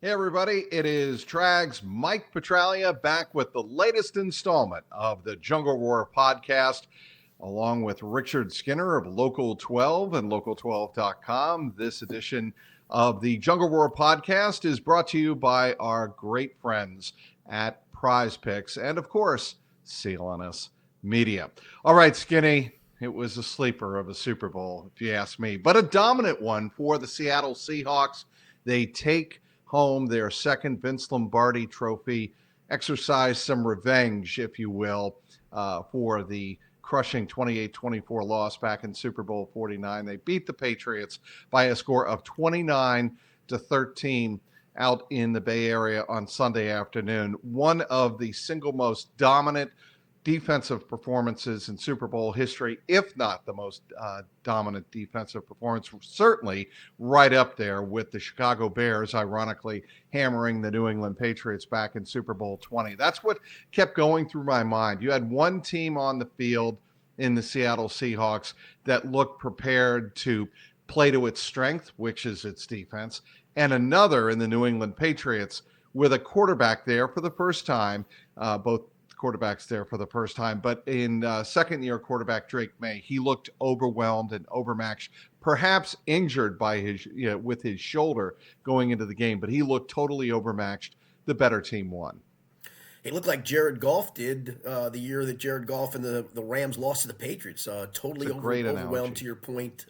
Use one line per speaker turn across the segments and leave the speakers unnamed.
Hey, everybody, it is Trags, Mike Petralia, back with the latest installment of the Jungle Roar podcast, along with Richard Skinner of Local12 and Local12.com. This edition of the Jungle Roar podcast is brought to you by our great friends at Prize Picks and, of course, CLNS Media. All right, Skinny, it was a sleeper of a Super Bowl, if you ask me, but a dominant one for the Seattle Seahawks. They take home their second Vince Lombardi trophy, exercise some revenge, if you will, for the crushing 28-24 loss back in Super Bowl 49. They beat the Patriots by a score of 29-13 out in the Bay Area on Sunday afternoon. One of the single most dominant defensive performances in Super Bowl history, if not the most dominant defensive performance, certainly right up there with the Chicago Bears, ironically hammering the New England Patriots back in Super Bowl 20. That's what kept going through my mind. You had one team on the field in the Seattle Seahawks that looked prepared to play to its strength, which is its defense, and another in the New England Patriots with a quarterback there for the first time, both quarterbacks there for the first time, but in second-year quarterback Drake May, he looked overwhelmed and overmatched, perhaps injured by with his shoulder going into the game, but he looked totally overmatched. The better team won.
It looked like Jared Goff did the year that Jared Goff and the Rams lost to the Patriots. Totally overwhelmed to your point.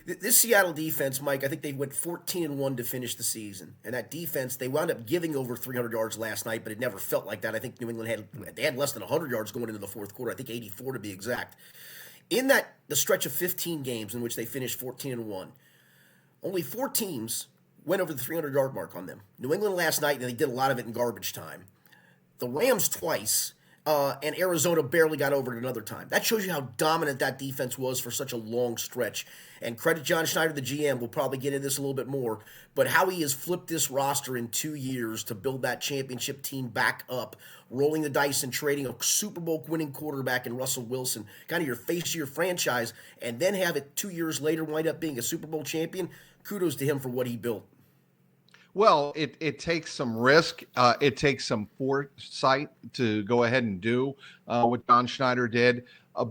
This Seattle defense, Mike, I think they went 14-1 to finish the season. And that defense, they wound up giving over 300 yards last night, but it never felt like that. I think New England had less than 100 yards going into the fourth quarter. I think 84 to be exact. In the stretch of 15 games in which they finished 14-1, only 4 teams went over the 300-yard mark on them. New England last night, and they did a lot of it in garbage time. The Rams twice, and Arizona barely got over it another time. That shows you how dominant that defense was for such a long stretch. And credit John Schneider, the GM, we'll probably get into this a little bit more, but how he has flipped this roster in 2 years to build that championship team back up, rolling the dice and trading a Super Bowl winning quarterback in Russell Wilson, kind of your face of your franchise, and then have it 2 years later wind up being a Super Bowl champion. Kudos to him for what he built.
Well, it takes some risk. It takes some foresight to go ahead and do what John Schneider did.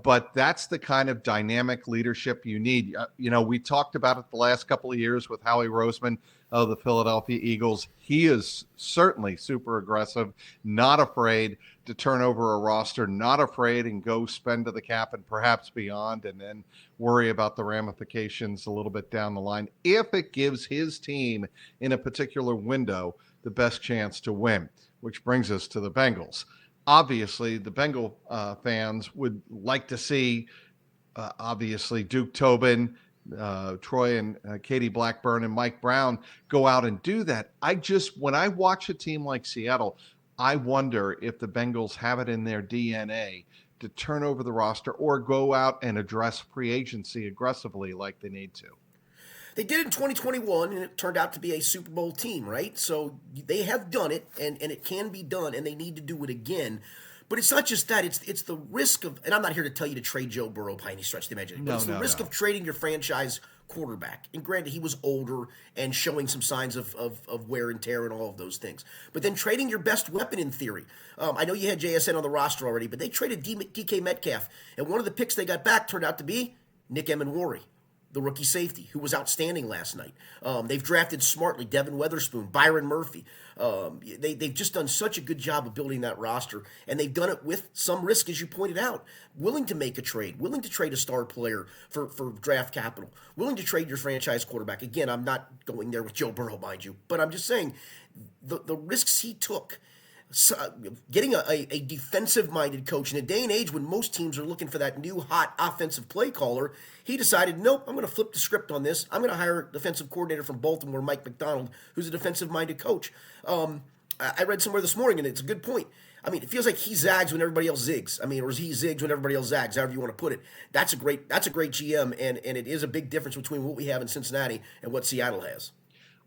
But that's the kind of dynamic leadership you need. We talked about it the last couple of years with Howie Roseman of the Philadelphia Eagles. He is certainly super aggressive, not afraid to turn over a roster, not afraid and go spend to the cap and perhaps beyond, and then worry about the ramifications a little bit down the line if it gives his team in a particular window the best chance to win, which brings us to the Bengals. Obviously, the Bengal fans would like to see, obviously, Duke Tobin, Troy and Katie Blackburn and Mike Brown go out and do that. When I watch a team like Seattle, I wonder if the Bengals have it in their DNA to turn over the roster or go out and address free agency aggressively like they need to.
They did it in 2021, and it turned out to be a Super Bowl team, right? So they have done it, and it can be done, and they need to do it again. But it's not just that; it's the risk of, and I'm not here to tell you to trade Joe Burrow by any stretch of the imagination, but it's the risk of trading your franchise quarterback. And granted, he was older and showing some signs of wear and tear and all of those things. But then trading your best weapon in theory. I know you had JSN on the roster already, but they traded DK Metcalf, and one of the picks they got back turned out to be Nick Emenwari, the rookie safety, who was outstanding last night. They've drafted smartly Devin Weatherspoon, Byron Murphy. They've just done such a good job of building that roster, and they've done it with some risk, as you pointed out. Willing to make a trade, willing to trade a star player for draft capital, willing to trade your franchise quarterback. Again, I'm not going there with Joe Burrow, mind you, but I'm just saying the risks he took. Getting a defensive-minded coach in a day and age when most teams are looking for that new hot offensive play caller, he decided, nope, I'm going to flip the script on this. I'm going to hire a defensive coordinator from Baltimore, Mike McDonald, who's a defensive-minded coach. I read somewhere this morning, and it's a good point. I mean, it feels like he zags when everybody else zigs. I mean, or he zigs when everybody else zags, however you want to put it. That's a great GM, and it is a big difference between what we have in Cincinnati and what Seattle has.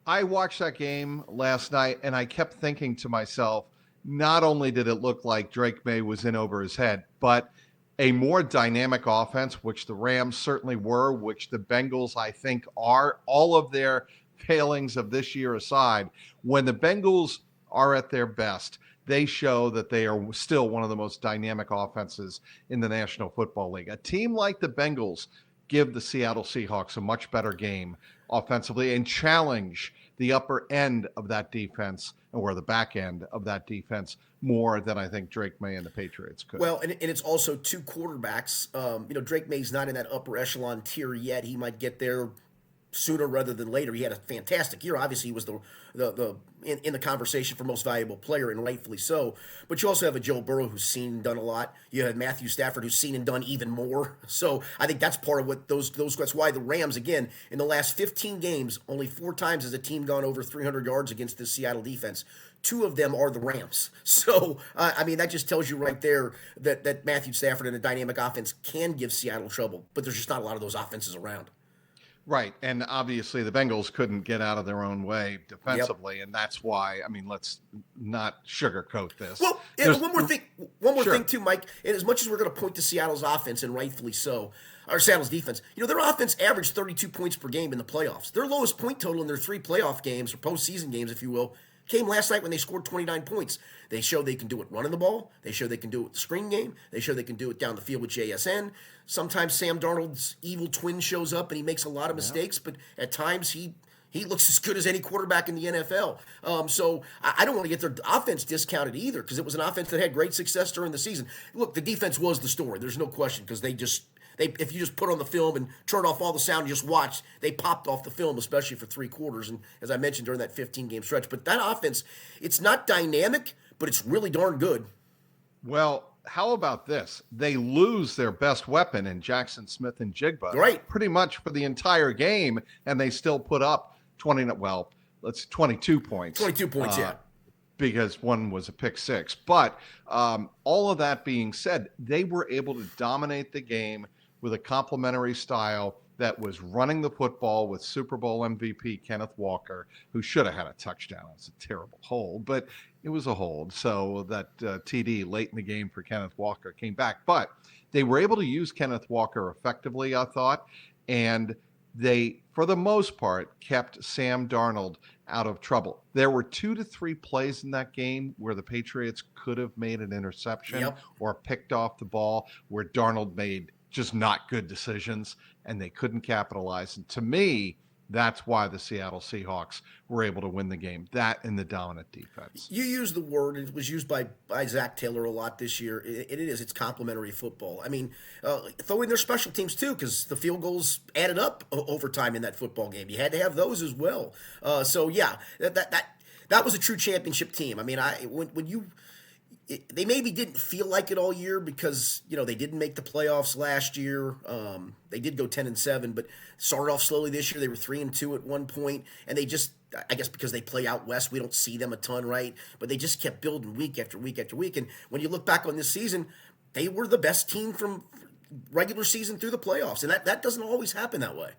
I watched that game last night, and I kept thinking to myself, not only did it look like Drake May was in over his head, but a more dynamic offense, which the Rams certainly were, which the Bengals, I think, are. All of their failings of this year aside, when the Bengals are at their best, they show that they are still one of the most dynamic offenses in the National Football League. A team like the Bengals give the Seattle Seahawks a much better game offensively and challenge the upper end of that defense or the back end of that defense more than I think Drake May and the Patriots could.
Well, and it's also two quarterbacks. Drake May's not in that upper echelon tier yet. He might get there sooner rather than later. He had a fantastic year. Obviously, he was in the conversation for most valuable player, and rightfully so. But you also have a Joe Burrow who's seen and done a lot. You have Matthew Stafford who's seen and done even more. So I think that's part of what that's why the Rams, again, in the last 15 games, only 4 times has a team gone over 300 yards against the Seattle defense. 2 of them are the Rams. So, that just tells you right there that Matthew Stafford and a dynamic offense can give Seattle trouble, but there's just not a lot of those offenses around.
Right. And obviously the Bengals couldn't get out of their own way defensively. Yep. And that's why, let's not sugarcoat this.
Well, one more thing too, Mike. And as much as we're going to point to Seattle's offense, and rightfully so, or Seattle's defense, their offense averaged 32 points per game in the playoffs. Their lowest point total in their 3 playoff games, or postseason games, if you will, came last night when they scored 29 points. They show they can do it running the ball. They show they can do it with the screen game. They show they can do it down the field with JSN. Sometimes Sam Darnold's evil twin shows up and he makes a lot of mistakes, but at times he looks as good as any quarterback in the NFL. So I don't want to get their offense discounted either, because it was an offense that had great success during the season. Look, the defense was the story. There's no question, because if you just put on the film and turn off all the sound and just watch, they popped off the film, especially for 3 quarters. And as I mentioned, during that 15-game stretch. But that offense, it's not dynamic, but it's really darn good.
Well, how about this? They lose their best weapon in Jackson Smith and Jigba,
right,
pretty much for the entire game, and they still put up 22 points.
22 points, yeah.
Because one was a pick 6. But all of that being said, they were able to dominate the game with a complementary style that was running the football with Super Bowl MVP Kenneth Walker, who should have had a touchdown. It's a terrible hold, but it was a hold. So that TD late in the game for Kenneth Walker came back. But they were able to use Kenneth Walker effectively, I thought, and they, for the most part, kept Sam Darnold out of trouble. There were 2 to 3 plays in that game where the Patriots could have made an interception or picked off the ball, where Darnold made just not good decisions and they couldn't capitalize. And to me, that's why the Seattle Seahawks were able to win the game. That and the dominant defense.
You used the word, it was used by Zach Taylor a lot this year. It's complementary football. Throw in their special teams too, because the field goals added up over time in that football game. You had to have those as well. That was a true championship team. They maybe didn't feel like it all year because, they didn't make the playoffs last year. They did go 10-7, but started off slowly this year. They were 3-2 at one point, and they just, I guess because they play out west, we don't see them a ton, right? But they just kept building week after week after week. And when you look back on this season, they were the best team from regular season through the playoffs, and that doesn't always happen that way.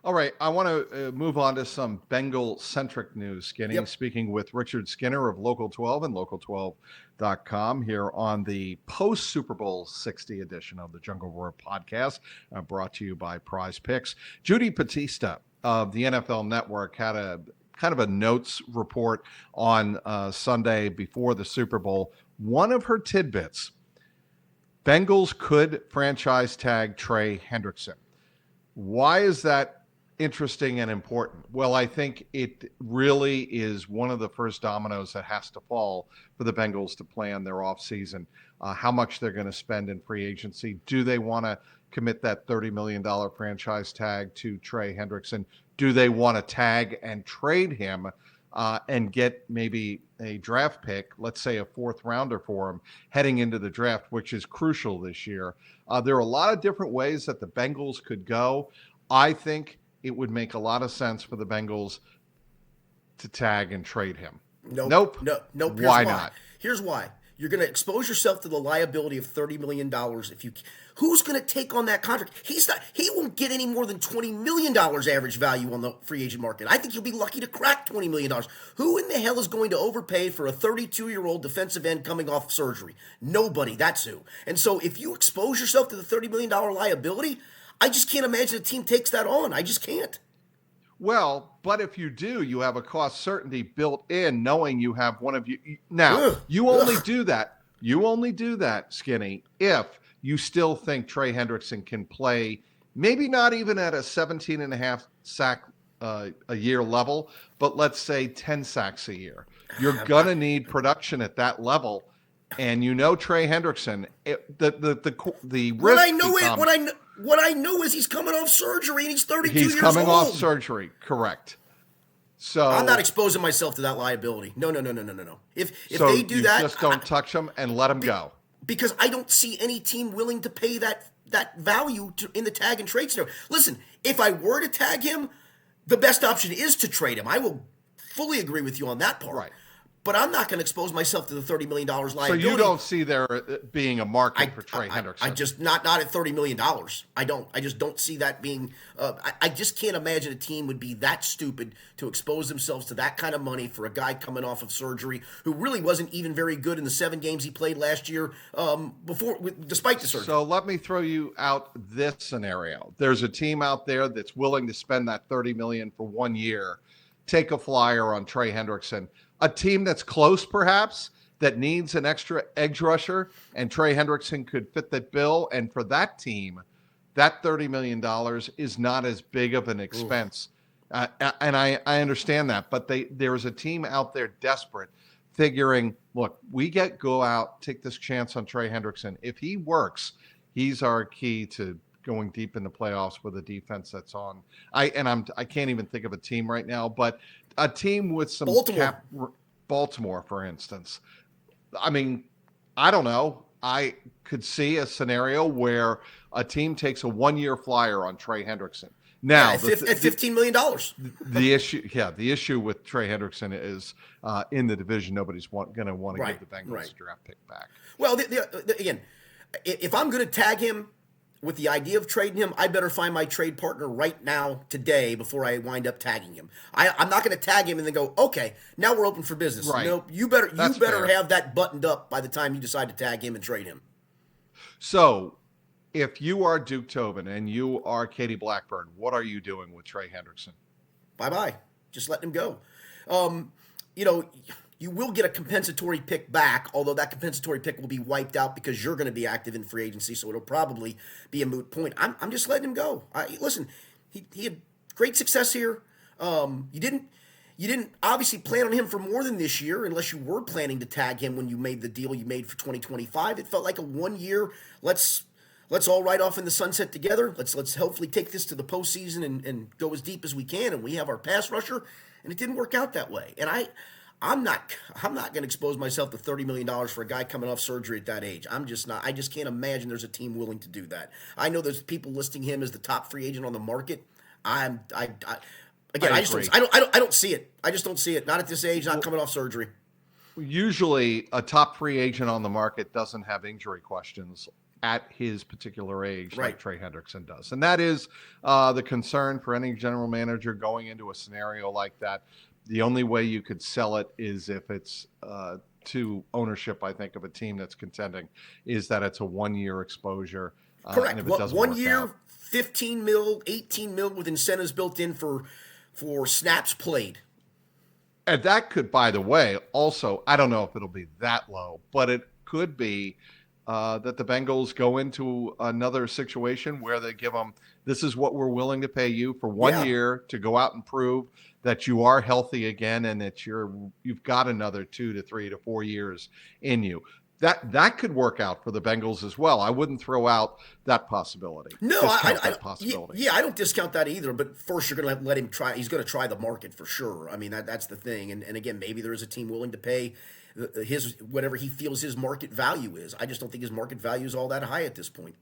All right, I want to move on to some Bengal-centric news, Skinny.
Yep.
Speaking with Richard Skinner of Local12 and Local12.com here on the post-Super Bowl 60 edition of the Jungle Roar podcast, brought to you by Prize Picks. Judy Battista of the NFL Network had a kind of a notes report on Sunday before the Super Bowl. One of her tidbits, Bengals could franchise tag Trey Hendrickson. Why is that interesting and important? Well, I think it really is one of the first dominoes that has to fall for the Bengals to plan their offseason, how much they're going to spend in free agency. Do they want to commit that $30 million franchise tag to Trey Hendrickson? Do they want to tag and trade him and get maybe a draft pick, let's say a 4th rounder for him heading into the draft, which is crucial this year? There are a lot of different ways that the Bengals could go. I think it would make a lot of sense for the Bengals to tag and trade him. Nope. Why not?
Here's why. You're going to expose yourself to the liability of $30 million. Who's going to take on that contract? He won't get any more than $20 million average value on the free agent market. I think he'll be lucky to crack $20 million. Who in the hell is going to overpay for a 32-year-old defensive end coming off surgery? Nobody. That's who. And so if you expose yourself to the $30 million liability, I just can't imagine a team takes that on. I just can't.
Well, but if you do, you have a cost certainty built in, knowing you have one of you. Now,
Ugh,
you only
ugh.
do that. You only do that, Skinny, if you still think Trey Hendrickson can play, maybe not even at a 17 and a half sack a year level, but let's say 10 sacks a year. You're going to need production at that level. And Trey Hendrickson, the
What
risk
I know is
becomes,
what I know is he's coming off surgery and he's 32
he's
years
coming
old.
off surgery, correct. So
I'm not exposing myself to that liability. No. If
so
they do
you
that,
just don't touch them and let them go.
because I don't see any team willing to pay that value in the tag and trade scenario. Listen, if I were to tag him, the best option is to trade him. I will fully agree with you on that part.
Right.
But I'm not going to expose myself to the $30 million liability.
So you don't see there being a market for Trey Hendrickson?
I just not at $30 million. I don't. I just don't see that being. I just can't imagine a team would be that stupid to expose themselves to that kind of money for a guy coming off of surgery who really wasn't even very good in the 7 games he played last year. Despite the surgery.
So let me throw you out this scenario. There's a team out there that's willing to spend that $30 million for 1 year, take a flyer on Trey Hendrickson. A team that's close, perhaps, that needs an extra edge rusher, and Trey Hendrickson could fit that bill. And for that team, that $30 million is not as big of an expense. And I understand that. But there's a team out there desperate, figuring, look, go out, take this chance on Trey Hendrickson. If he works, he's our key to going deep in the playoffs with a defense that's on. I can't even think of a team right now, but a team with some Baltimore, for instance. I mean, I don't know. I could see a scenario where a team takes a 1-year flyer on Trey Hendrickson. Now,
at $15 million.
The issue with Trey Hendrickson is in the division, nobody's going to want to give the Bengals a draft pick back.
Well, again, if I'm going to tag him with the idea of trading him, I better find my trade partner right now, today, before I wind up tagging him. I'm not going to tag him and then go, okay, now we're open for business.
Right.
You better
fair.
have that buttoned up by the time you decide to tag him and trade him.
So, if you are Duke Tobin and you are Katie Blackburn, what are you doing with Trey Hendrickson?
Bye-bye. Just letting him go. You will get a compensatory pick back, although that compensatory pick will be wiped out because you're going to be active in free agency, so it'll probably be a moot point. I'm just letting him go. Listen, he had great success here. You didn't obviously plan on him for more than this year, unless you were planning to tag him when you made the deal you made for 2025. It felt like a 1 year. Let's all ride off in the sunset together. Let's hopefully take this to the postseason and go as deep as we can. And we have our pass rusher, and it didn't work out that way. And I'm not going to expose myself to $30 million for a guy coming off surgery at that age. I'm just not. I just can't imagine there's a team willing to do that. I know there's people listing him as the top free agent on the market. I don't see it. I just don't see it. Not at this age. Not coming off surgery.
Usually, a top free agent on the market doesn't have injury questions at his particular age, like Trey Hendrickson does. And that is the concern for any general manager going into a scenario like that. The only way you could sell it is if it's to ownership, I think, of a team that's contending, is that it's a 1-year exposure.
Correct.
And if it doesn't
1
work
year,
out,
15 mil, 18 mil with incentives built in for snaps played.
And that could, by the way, also, I don't know if it'll be that low, but it could be that the Bengals go into another situation where they give them, this is what we're willing to pay you for 1 year to go out and prove that you are healthy again and that you've got another 2 to 3 to 4 years in you. That could work out for the Bengals as well. I wouldn't throw out that possibility.
No,
possibility.
Yeah, I don't discount that either. But first, you're going to let him try. He's going to try the market for sure. I mean, that's the thing. And again, maybe there is a team willing to pay his whatever he feels his market value is. I just don't think his market value is all that high at this point.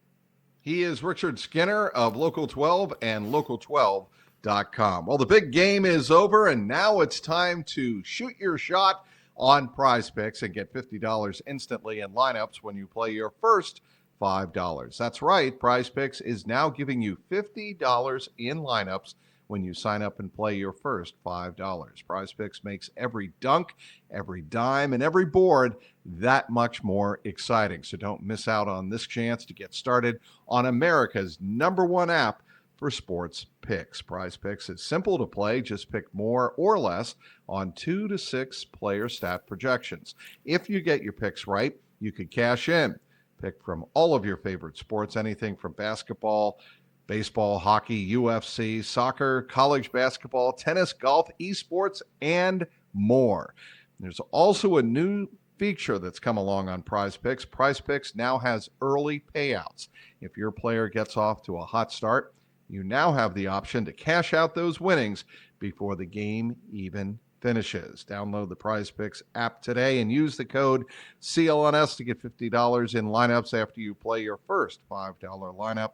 He is Richard Skinner of Local12 and Local12.com. Well, the big game is over, and now it's time to shoot your shot on Prize Picks and get $50 instantly in lineups when you play your first $5. That's right. Prize Picks is now giving you $50 in lineups when you sign up and play your first $5. Prize Picks makes every dunk, every dime, and every board that much more exciting. So don't miss out on this chance to get started on America's #1 app for sports picks. Prize Picks is simple to play. Just pick more or less on 2 to 6 player stat projections. If you get your picks right, you could cash in. Pick from all of your favorite sports, anything from basketball, baseball, hockey, UFC, soccer, college basketball, tennis, golf, esports, and more. There's also a new feature that's come along on Prize Picks. Prize Picks now has early payouts. If your player gets off to a hot start, you now have the option to cash out those winnings before the game even finishes. Download the Prize Picks app today and use the code CLNS to get $50 in lineups after you play your first $5 lineup.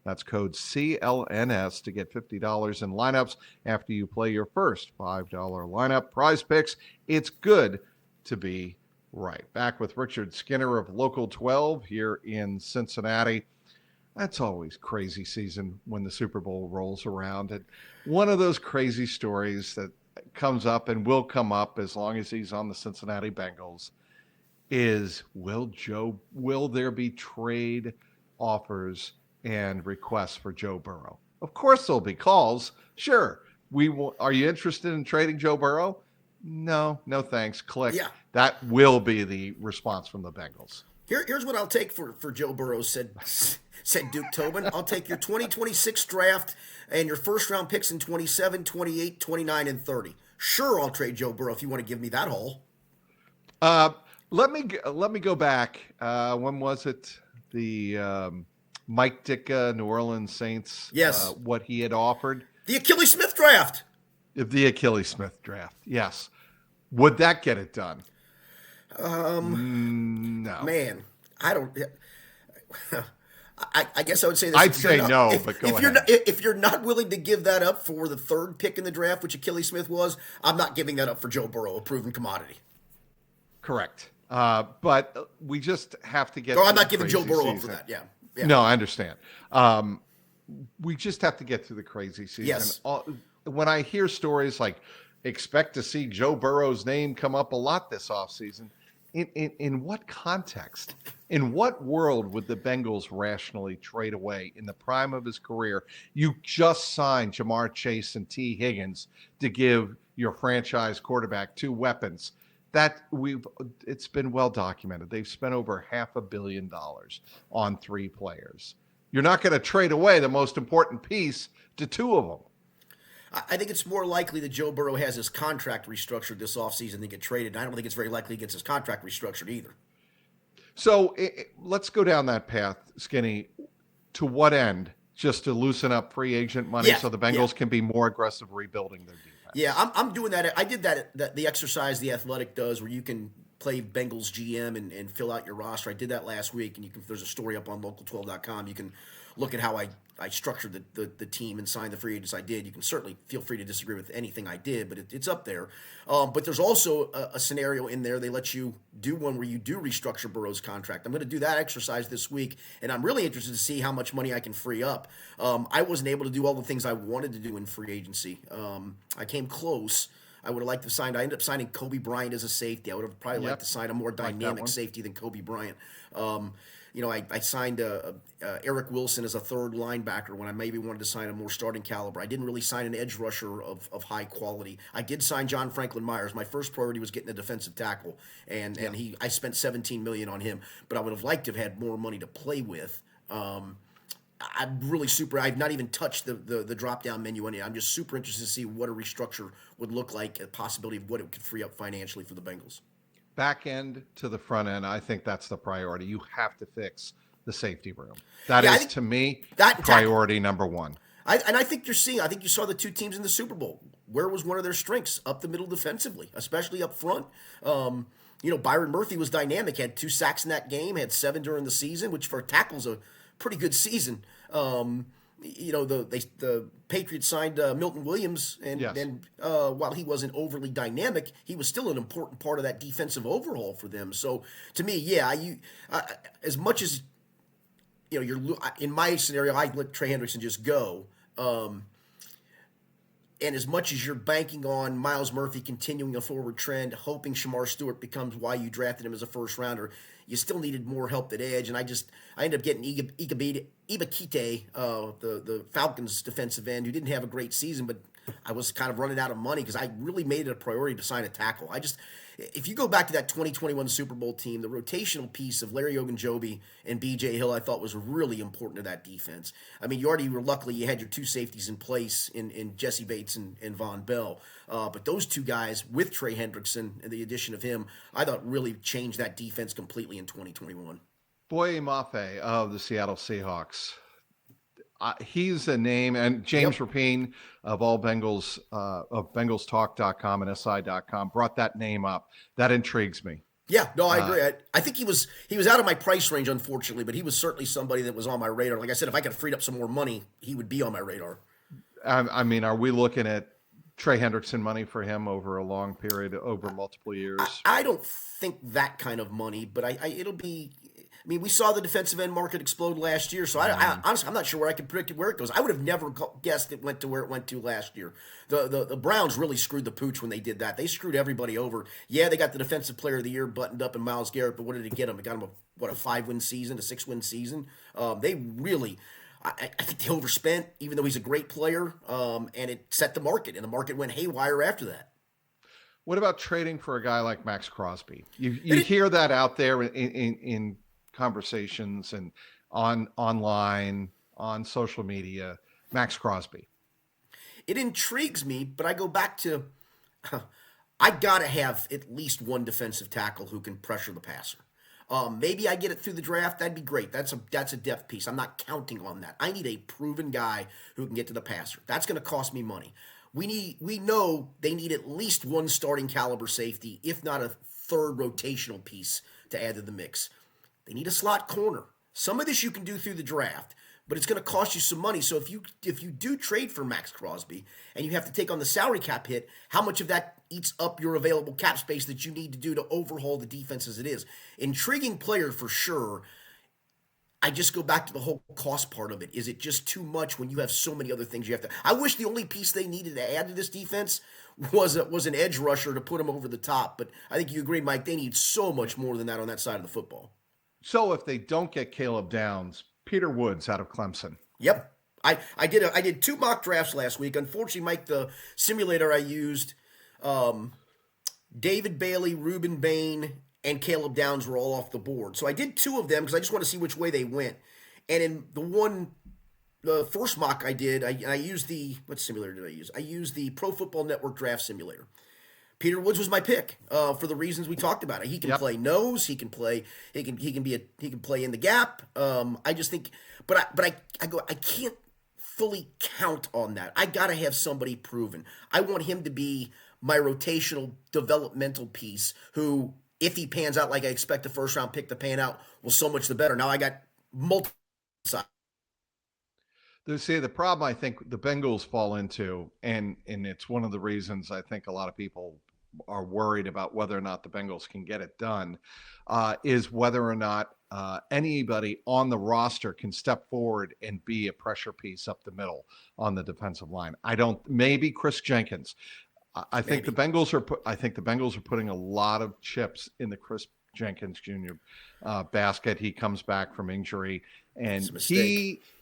That's code CLNS to get $50 in lineups after you play your first $5 lineup. Prize Picks, it's good to be right. Back with Richard Skinner of Local12 here in Cincinnati. That's always crazy season when the Super Bowl rolls around. And one of those crazy stories that comes up and will come up as long as he's on the Cincinnati Bengals is, will there be trade offers and requests for Joe Burrow? Of course there'll be calls. Sure. Are you interested in trading Joe Burrow? No thanks. Click.
Yeah.
That will be the response from the Bengals.
Here's what I'll take for Joe Burrow, said Duke Tobin. I'll take your 2026 draft and your first round picks in 27, 28, 29, and 30. Sure, I'll trade Joe Burrow if you want to give me that haul.
Let me go back. When was it? The Mike Ditka, New Orleans Saints.
Yes.
What he had offered.
The Achilles Smith draft.
The Achilles Smith draft. Yes. Would that get it done? No.
Man, I don't. I guess I would say this.
I'd say no, but go ahead.
If you're not willing to give that up for the third pick in the draft, which Achilles Smith was, I'm not giving that up for Joe Burrow, a proven commodity.
Correct. But we just have to get.
No, I'm not giving Joe Burrow up for that. Yeah.
No, I understand. We just have to get through the crazy season.
Yes.
When I hear stories like expect to see Joe Burrow's name come up a lot this offseason, in what context? In what world would the Bengals rationally trade away in the prime of his career? You just signed Jamar Chase and T. Higgins to give your franchise quarterback 2 weapons. It's been well documented. They've spent over $500 million on 3 players. You're not going to trade away the most important piece to 2 of them.
I think it's more likely that Joe Burrow has his contract restructured this offseason than get traded. And I don't think it's very likely he gets his contract restructured either.
So let's go down that path, Skinny. To what end? Just to loosen up free agent money so the Bengals can be more aggressive rebuilding their defense.
Yeah, I'm doing that. I did that the exercise The Athletic does where you can play Bengals GM and fill out your roster. I did that last week, and there's a story up on local12.com. You can look at how I structured the team and signed the free agents I did. You can certainly feel free to disagree with anything I did, but it's up there. But there's also a scenario in there. They let you do one where you do restructure Burrow's contract. I'm going to do that exercise this week, and I'm really interested to see how much money I can free up. I wasn't able to do all the things I wanted to do in free agency. I came close. I would have liked to sign. I ended up signing Kobe Bryant as a safety. I would have probably liked to sign a more dynamic safety than Kobe Bryant. I signed Eric Wilson as a third linebacker when I maybe wanted to sign a more starting caliber. I didn't really sign an edge rusher of high quality. I did sign John Franklin Myers. My first priority was getting a defensive tackle, and I spent $17 million on him. But I would have liked to have had more money to play with. I'm really I've not even touched the drop-down menu on it. I'm just super interested to see what a restructure would look like, a possibility of what it could free up financially for the Bengals.
Back end to the front end, I think that's the priority. You have to fix the safety room. That is, to me, priority number one.
I think I think you saw the 2 teams in the Super Bowl. Where was one of their strengths? Up the middle defensively, especially up front. Byron Murphy was dynamic, had 2 sacks in that game, had 7 during the season, which for tackles a pretty good season. The Patriots signed Milton Williams, and while he wasn't overly dynamic, he was still an important part of that defensive overhaul for them. So to me, as much as you're in my scenario, I let Trey Hendrickson just go. And as much as you're banking on Myles Murphy continuing a forward trend, hoping Shamar Stewart becomes why you drafted him as a first rounder, you still needed more help at edge. And I ended up getting Ibakite, the Falcons defensive end, who didn't have a great season, but I was kind of running out of money because I really made it a priority to sign a tackle. If you go back to that 2021 Super Bowl team, the rotational piece of Larry Ogunjobi and B.J. Hill, I thought was really important to that defense. I mean, luckily you had your two safeties in place in Jesse Bates and Von Bell. But those two guys with Trey Hendrickson and the addition of him, I thought really changed that defense completely in 2021.
Boye Mafe of the Seattle Seahawks. He's a name, and James Rapine of all Bengals, of BengalsTalk.com and SI.com brought that name up. That intrigues me.
Yeah, no, I agree. I think he was out of my price range, unfortunately, but he was certainly somebody that was on my radar. Like I said, if I could have freed up some more money, he would be on my radar.
I mean, are we looking at Trey Hendrickson money for him over a long period, over multiple years?
I don't think that kind of money, but it'll be. I mean, we saw the defensive end market explode last year, so I honestly, I'm not sure where I could predict where it goes. I would have never guessed it went to where it went to last year. The Browns really screwed the pooch when they did that. They screwed everybody over. Yeah, they got the defensive player of the year buttoned up in Myles Garrett, but what did it get them? It got them a 5-win season, a 6-win season. They really, I think they overspent, even though he's a great player, and it set the market, and the market went haywire after that.
What about trading for a guy like Max Crosby? You hear that out there in conversations and online, on social media. Max Crosby.
It intrigues me, but I go back to I gotta have at least one defensive tackle who can pressure the passer. Maybe I get it through the draft. That'd be great. That's a depth piece. I'm not counting on that. I need a proven guy who can get to the passer. That's going to cost me money. We know they need at least one starting caliber safety, if not a third rotational piece to add to the mix. They need a slot corner. Some of this you can do through the draft, but it's going to cost you some money. So if you do trade for Max Crosby and you have to take on the salary cap hit, how much of that eats up your available cap space that you need to do to overhaul the defense as it is? Intriguing player for sure. I just go back to the whole cost part of it. Is it just too much when you have so many other things you have to? I wish the only piece they needed to add to this defense was an edge rusher to put them over the top. But I think you agree, Mike, they need so much more than that on that side of the football.
So if they don't get Caleb Downs, Peter Woods out of Clemson.
Yep. I did 2 mock drafts last week. Unfortunately, Mike, the simulator I used, David Bailey, Reuben Bain, and Caleb Downs were all off the board. So I did 2 of them because I just want to see which way they went. And in the first mock I did, I used what simulator did I use? I used the Pro Football Network Draft Simulator. Peter Woods was my pick for the reasons we talked about it. He can play nose. He can play. He can play in the gap. I just think, but I can't fully count on that. I got to have somebody proven. I want him to be my rotational developmental piece. Who, if he pans out like I expect the first round pick to pan out, well, so much the better. Now I got multiple sides.
The problem I think the Bengals fall into, and it's one of the reasons I think a lot of people are worried about whether or not the Bengals can get it done, is whether or not anybody on the roster can step forward and be a pressure piece up the middle on the defensive line. Maybe Chris Jenkins. I think the Bengals are putting a lot of chips in the Chris Jenkins Jr. Basket. He comes back from injury, and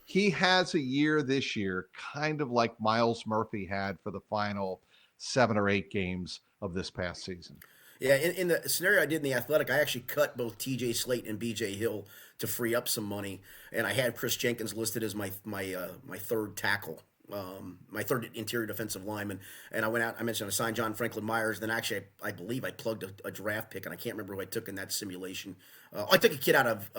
he has a year this year, kind of like Myles Murphy had for the final 7 or 8 games of this past season.
Yeah, in the scenario I did in The Athletic, I actually cut both TJ Slate and BJ Hill to free up some money, and I had Chris Jenkins listed as my third tackle, my third interior defensive lineman. And I went out. I mentioned I signed John Franklin Myers. Then actually, I believe I plugged a draft pick, and I can't remember who I took in that simulation. I took a kid out of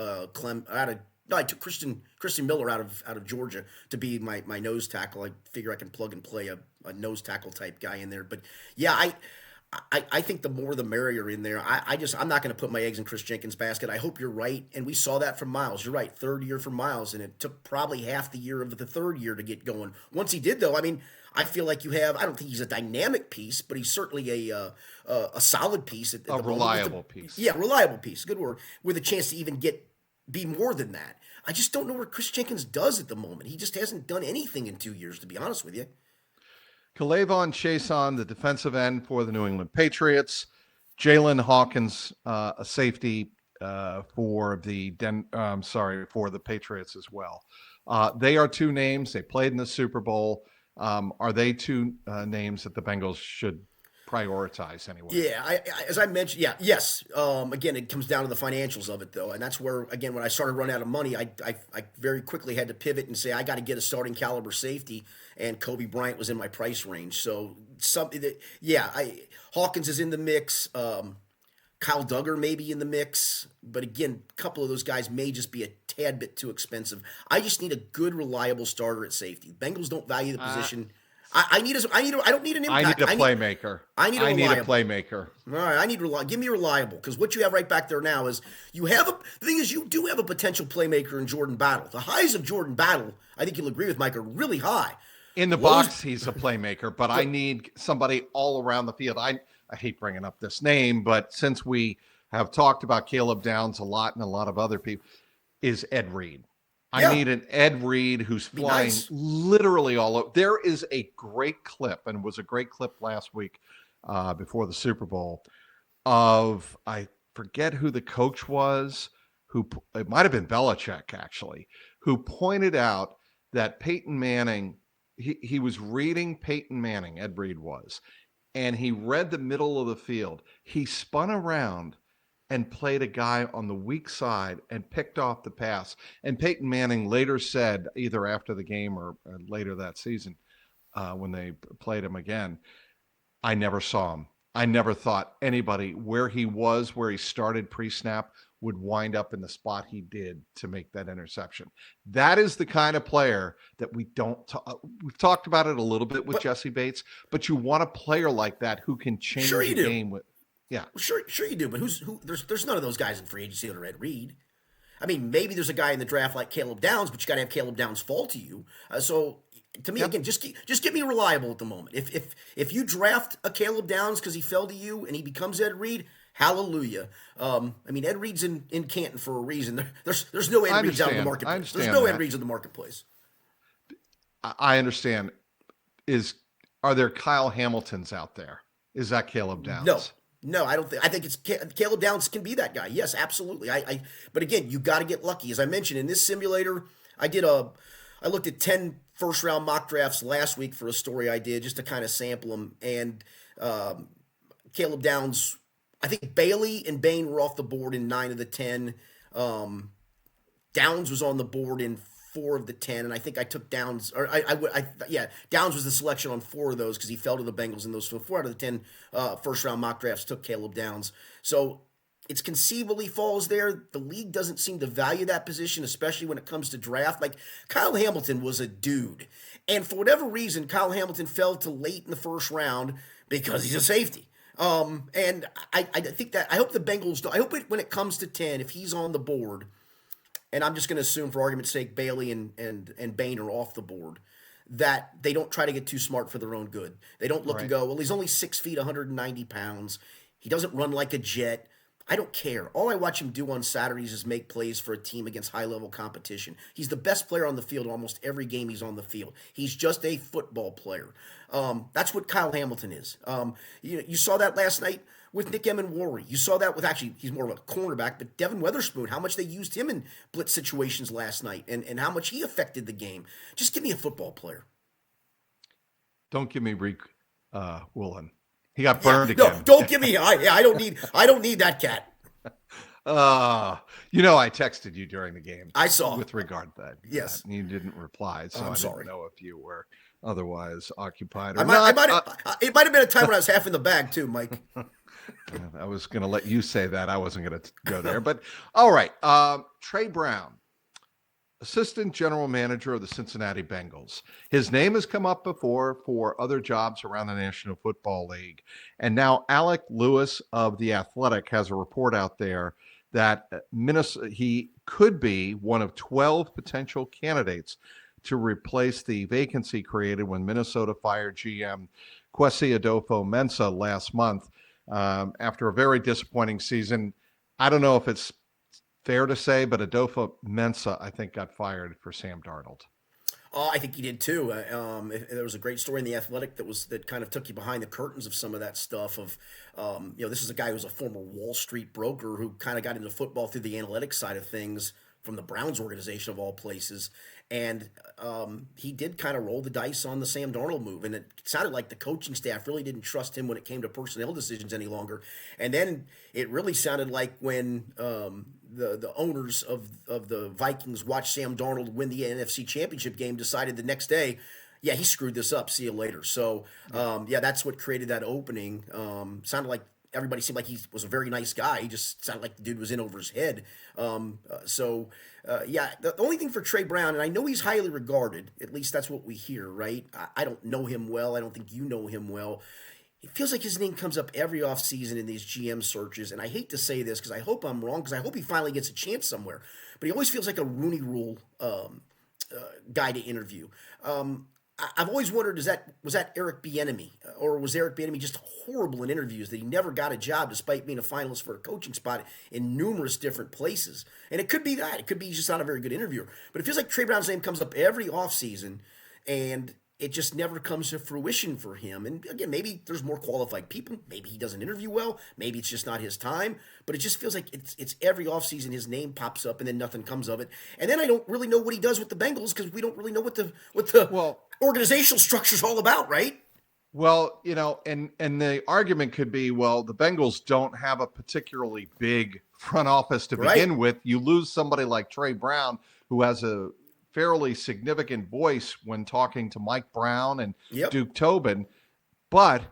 I took Christian Miller out of Georgia to be my nose tackle. I figure I can plug and play a nose tackle type guy in there. But yeah, I think the more the merrier in there. I'm not going to put my eggs in Chris Jenkins' basket. I hope you're right, and we saw that from Myles. You're right, 3rd year for Myles, and it took probably half the year of the 3rd year to get going. Once he did, though, I mean, I feel like you have. I don't think he's a dynamic piece, but he's certainly a solid piece. At the
reliable piece.
Yeah, reliable piece. Good word. With a chance to even be more than that. I just don't know what Chris Jenkins does at the moment. He just hasn't done anything in 2 years, to be honest with you.
K'Lavon Chaisson, the defensive end for the New England Patriots. Jalen Hawkins, a safety for the Patriots as well. They are two names. They played in the Super Bowl. Are they two names that the Bengals should prioritize anyway?
Yeah, as I mentioned, yes. Again, it comes down to the financials of it, though, and that's where, again, when I started running out of money, I very quickly had to pivot and say I got to get a starting caliber safety, and Kobe Bryant was in my price range. So Hawkins is in the mix. Kyle Duggar may be in the mix, but again, a couple of those guys may just be a tad bit too expensive. I just need a good, reliable starter at safety. Bengals don't value the position. I don't need an impact.
I need a playmaker.
I need a
playmaker.
All right, give me reliable, because what you have right back there now is you do have a potential playmaker in Jordan Battle. The highs of Jordan Battle, I think you'll agree with Mike, are really high.
In the box, he's a playmaker, but I need somebody all around the field. I hate bringing up this name, but since we have talked about Caleb Downs a lot and a lot of other people, is Ed Reed. I need an Ed Reed who's flying literally all over. There is a great clip, and it was a great clip last week before the Super Bowl, of, I forget who the coach was, it might have been Belichick actually, who pointed out that Peyton Manning, he was reading Peyton Manning, Ed Reed was, and he read the middle of the field. He spun around and played a guy on the weak side and picked off the pass. And Peyton Manning later said, either after the game or later that season, when they played him again, I never saw him. I never thought anybody where he started pre-snap would wind up in the spot he did to make that interception. That is the kind of player that we don't we've talked about it a little bit with Jesse Bates, but you want a player like that who can change the game with. Yeah,
sure you do. But there's none of those guys in free agency that are Ed Reed. I mean, maybe there's a guy in the draft like Caleb Downs, but you got to have Caleb Downs fall to you. So to me, again, just get me reliable at the moment. If you draft a Caleb Downs because he fell to you and he becomes Ed Reed, hallelujah. I mean, Ed Reed's in Canton for a reason. There's no Ed Reeds out in the marketplace. There's no Ed Reeds in the marketplace.
I understand. Are there Kyle Hamiltons out there? Is that Caleb Downs?
No, I don't think. I think it's Caleb Downs can be that guy. Yes, absolutely. But again, you got to get lucky. As I mentioned in this simulator, I looked at 10 first-round mock drafts last week for a story I did just to kind of sample them. And Caleb Downs, I think Bailey and Bain were off the board in 9 of the 10. Downs was on the board in 4 of the 10, and I think I took Downs, or Downs was the selection on 4 of those because he fell to the Bengals in those. So 4 out of the 10 first-round mock drafts took Caleb Downs. So it's conceivably falls there. The league doesn't seem to value that position, especially when it comes to draft. Like, Kyle Hamilton was a dude, and for whatever reason, Kyle Hamilton fell to late in the first round because he's a safety. And I think that I hope the Bengals. I hope when it comes to 10, if he's on the board. And I'm just going to assume, for argument's sake, Bailey and Bain are off the board, that they don't try to get too smart for their own good. They don't look and go, well, he's only 6 feet, 190 pounds. He doesn't run like a jet. I don't care. All I watch him do on Saturdays is make plays for a team against high-level competition. He's the best player on the field almost every game he's on the field. He's just a football player. That's what Kyle Hamilton is. You saw that last night with Nick Emenwari. You saw that with, actually, he's more of a cornerback, but Devin Weatherspoon, how much they used him in blitz situations last night and how much he affected the game. Just give me a football player.
Don't give me Reek Woolen. He got burned again.
No, don't give me. I don't need that cat.
I texted you during the game.
I saw
with regard to that.
Yes,
and you didn't reply, so I didn't know if you were otherwise occupied or
it might have been a time when I was half in the bag too, Mike.
I was going to let you say that. I wasn't going to go there, but all right. Trey Brown, assistant general manager of the Cincinnati Bengals. His name has come up before for other jobs around the National Football League. And now Alec Lewis of The Athletic has a report out there that he could be one of 12 potential candidates to replace the vacancy created when Minnesota fired GM Kwesi Adolfo-Mensah last month after a very disappointing season. I don't know if it's fair to say, but Adolfo-Mensah, I think, got fired for Sam Darnold.
I think he did too. There was a great story in The Athletic that kind of took you behind the curtains of some of that stuff. This is a guy who was a former Wall Street broker who kind of got into football through the analytics side of things from the Browns organization of all places, and he did kind of roll the dice on the Sam Darnold move, and it sounded like the coaching staff really didn't trust him when it came to personnel decisions any longer. And then it really sounded like when the owners of the Vikings watched Sam Darnold win the NFC Championship game, decided the next day, yeah, he screwed this up. See you later. So, that's what created that opening. Sounded like everybody seemed like he was a very nice guy. He just sounded like the dude was in over his head. The only thing for Trey Brown, and I know he's highly regarded, at least that's what we hear, right? I don't know him well. I don't think you know him well. It feels like his name comes up every offseason in these GM searches, and I hate to say this because I hope I'm wrong, because I hope he finally gets a chance somewhere. But he always feels like a Rooney Rule guy to interview. I've always wondered, was that Eric Bieniemy, or was Eric Bieniemy just horrible in interviews that he never got a job despite being a finalist for a coaching spot in numerous different places? And it could be that. It could be he's just not a very good interviewer. But it feels like Trey Brown's name comes up every offseason, and it just never comes to fruition for him. And again, maybe there's more qualified people. Maybe he doesn't interview well. Maybe it's just not his time. But it just feels like it's every offseason his name pops up and then nothing comes of it. And then I don't really know what he does with the Bengals because we don't really know what the organizational structure is all about, right?
Well, and the argument could be, well, the Bengals don't have a particularly big front office to begin with. You lose somebody like Trey Brown, who has a fairly significant voice when talking to Mike Brown and Duke Tobin. But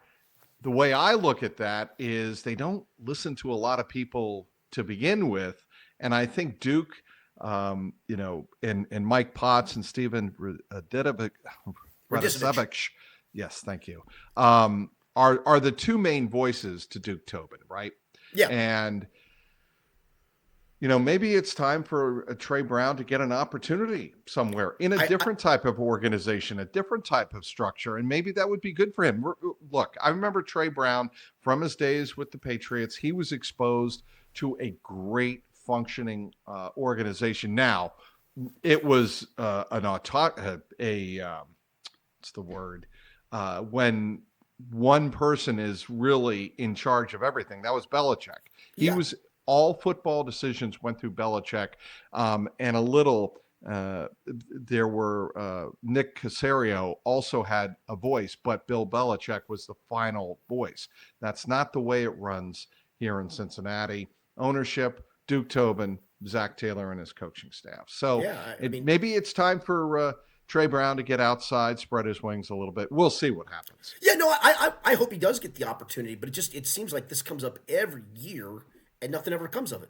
the way I look at that is they don't listen to a lot of people to begin with. And I think Duke, and Mike Potts and Steven Radicevich, yes, thank you, are the two main voices to Duke Tobin, right?
Yeah.
And maybe it's time for a Trey Brown to get an opportunity somewhere in a different type of organization, a different type of structure, and maybe that would be good for him. Look, I remember Trey Brown from his days with the Patriots. He was exposed to a great functioning organization. Now, it was when one person is really in charge of everything. That was Belichick. All football decisions went through Belichick, and a little. There were Nick Caserio also had a voice, but Bill Belichick was the final voice. That's not the way it runs here in Cincinnati. Ownership, Duke Tobin, Zach Taylor, and his coaching staff. So maybe it's time for Trey Brown to get outside, spread his wings a little bit. We'll see what happens.
Yeah, no, I hope he does get the opportunity, but it seems like this comes up every year. And nothing ever comes of it.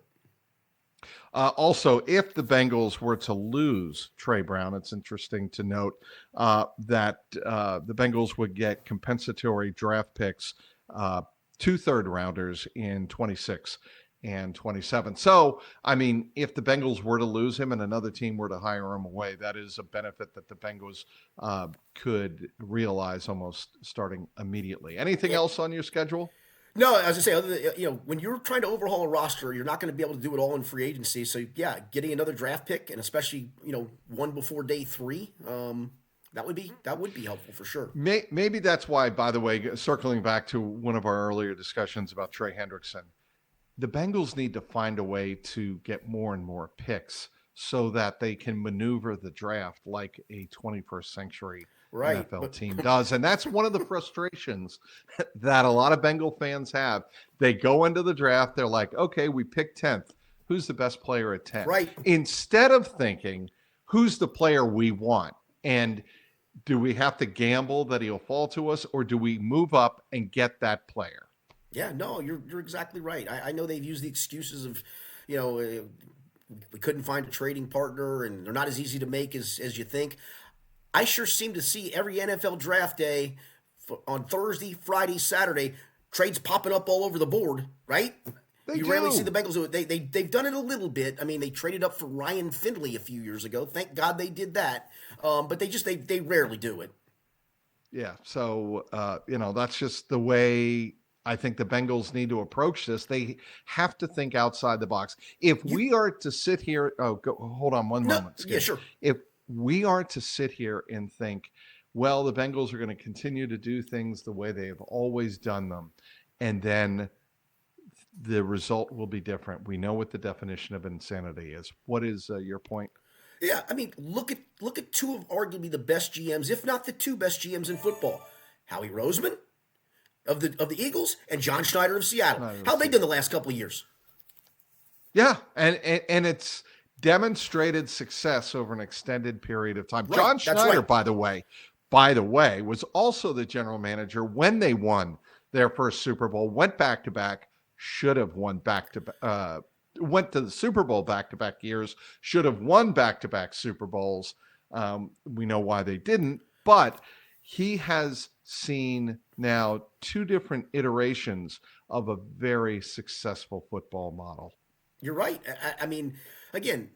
Also, if the Bengals were to lose Trey Brown, it's interesting to note that the Bengals would get compensatory draft picks, 2 third-rounders in 26 and 27. So, if the Bengals were to lose him and another team were to hire him away, that is a benefit that the Bengals could realize almost starting immediately. Anything else on your schedule?
No, as I say, other than, when you're trying to overhaul a roster, you're not going to be able to do it all in free agency. So, getting another draft pick, and especially, one before day 3, that would be helpful for sure.
Maybe that's why, by the way, circling back to one of our earlier discussions about Trey Hendrickson, the Bengals need to find a way to get more and more picks so that they can maneuver the draft like a 21st century NFL team does. And that's one of the frustrations that a lot of Bengal fans have. They go into the draft, they're like, okay, we picked 10th. Who's the best player at 10th?
Right.
Instead of thinking, who's the player we want? And do we have to gamble that he'll fall to us, or do we move up and get that player?
Yeah, no, you're exactly right. I know they've used the excuses of, we couldn't find a trading partner and they're not as easy to make as you think. I sure seem to see every NFL draft day on Thursday, Friday, Saturday, trades popping up all over the board, right? You rarely see the Bengals do it. They've done it a little bit. They traded up for Ryan Finley a few years ago. Thank God they did that. But they rarely do it.
Yeah. So, that's just the way I think the Bengals need to approach this. They have to think outside the box. If we are to sit here, hold on one moment.
Yeah, sure.
we aren't to sit here and think, well, the Bengals are going to continue to do things the way they have always done them, and then the result will be different. We know what the definition of insanity is. What is your point?
Yeah, I mean, look at two of arguably the best GMs, if not the two best GMs in football. Howie Roseman of the Eagles and John Schneider of Seattle. How have they done the last couple of years?
Yeah, and it's demonstrated success over an extended period of time.
Right,
John Schneider, by the way, was also the general manager when they won their first Super Bowl, went back-to-back, should have won back-to-back, went to the Super Bowl back-to-back years, should have won back-to-back Super Bowls. We know why they didn't, but he has seen now two different iterations of a very successful football model.
You're right. I mean, again,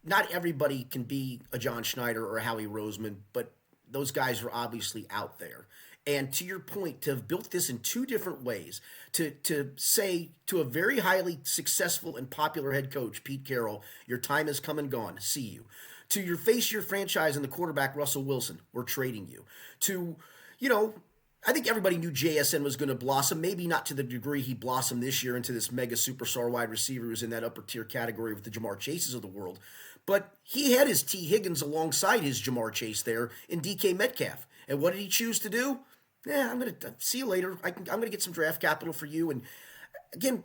not everybody can be a John Schneider or a Howie Roseman, but those guys are obviously out there. And to your point, to have built this in two different ways, to say to a very highly successful and popular head coach, Pete Carroll, your time has come and gone, see you. To your face your franchise and the quarterback, Russell Wilson, we're trading you. To, I think everybody knew JSN was going to blossom, maybe not to the degree he blossomed this year into this mega superstar wide receiver who's in that upper tier category with the Jamar Chases of the world. But he had his T. Higgins alongside his Jamar Chase there in DK Metcalf. And what did he choose to do? I'm going to see you later. I'm going to get some draft capital for you. And again,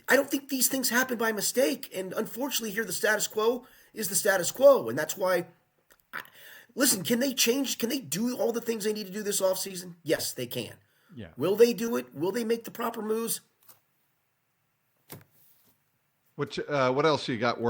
I don't think these things happen by mistake. And unfortunately here, the status quo is the status quo. And that's why, listen, can they change? Can they do all the things they need to do this offseason? Yes, they can.
Yeah.
Will they do it? Will they make the proper moves?
What else you got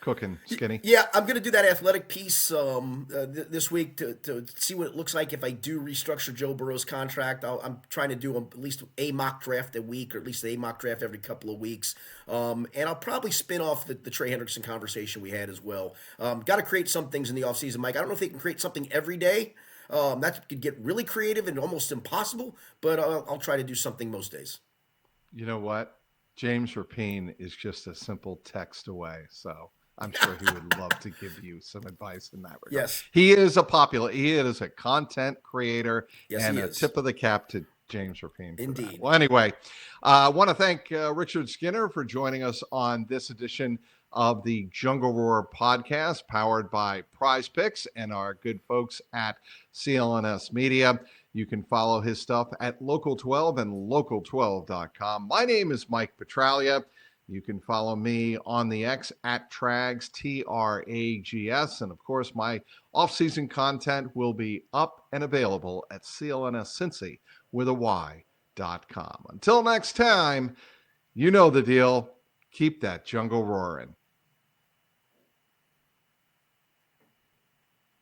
cooking, Skinny?
Yeah, I'm going to do that athletic piece this week to see what it looks like if I do restructure Joe Burrow's contract. I'm trying to do at least a mock draft a week, or at least a mock draft every couple of weeks. And I'll probably spin off the Trey Hendrickson conversation we had as well. Got to create some things in the offseason, Mike. I don't know if they can create something every day. That could get really creative and almost impossible, but I'll try to do something most days.
You know what? James Rapine is just a simple text away, so I'm sure he would love to give you some advice in that regard.
Yes.
He is a content creator,
yes,
and a tip of the cap to James Rapine.
Indeed.
That. Well, anyway, I want to thank Richard Skinner for joining us on this edition of the Jungle Roar podcast, powered by Prize Picks and our good folks at CLNS Media. You can follow his stuff at Local12 and Local12.com. My name is Mike Petralia. You can follow me on the X at Trags, Trags. And of course, my off-season content will be up and available at CLNS Cincy with a Y.com. Until next time, you know the deal. Keep that jungle roaring.